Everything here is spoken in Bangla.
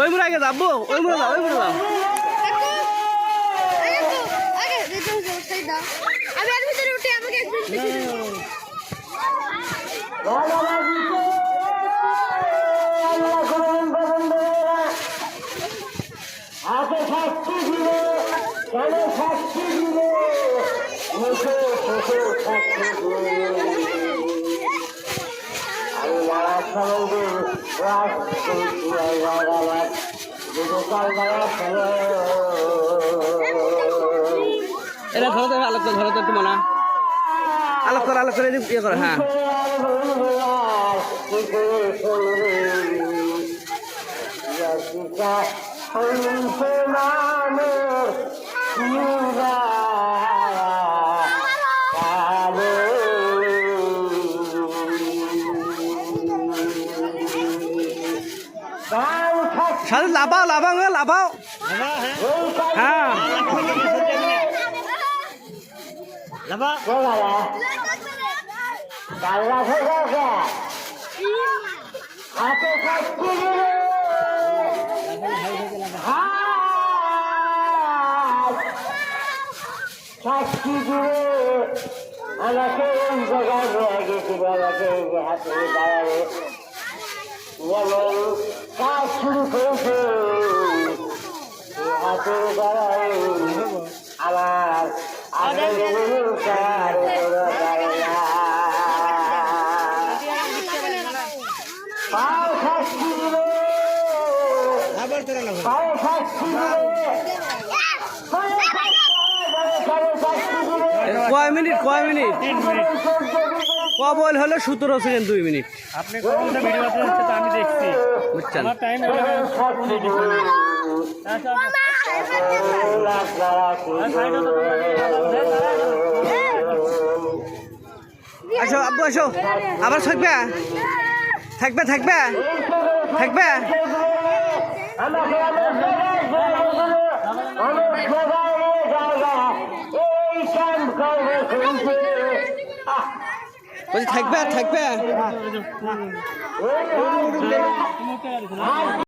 ওই মুড়ে আগে যাবো ওই মুড়ে যাও আমি আর ভিতরে উঠে আমাকে একদম এরা ধরতে আলোক ধরতে একটু মনে আলোক করে ইয়ে করে হ্যাঁ সাথে লাফাও হ্যাঁ সাক্ষী দিয়ে আমাকে এই জায়গায় নিয়ে গেছিল আমাকে এই যে হাতে দাঁড়াবে যেমন কাজ শুরু করেছে হাতে দাঁড়ায় আমার পাও সাক্ষী দিলে কয় মিনিট কবল হলো 17 সেকেন্ড 2 মিনিট আপনি কোনটা ভিডিও আপলোড হচ্ছে তো আমি দেখছি বুঝছেন আমার টাইম আসো আব্বু আসো আবার থাকবে বলছি থাকবে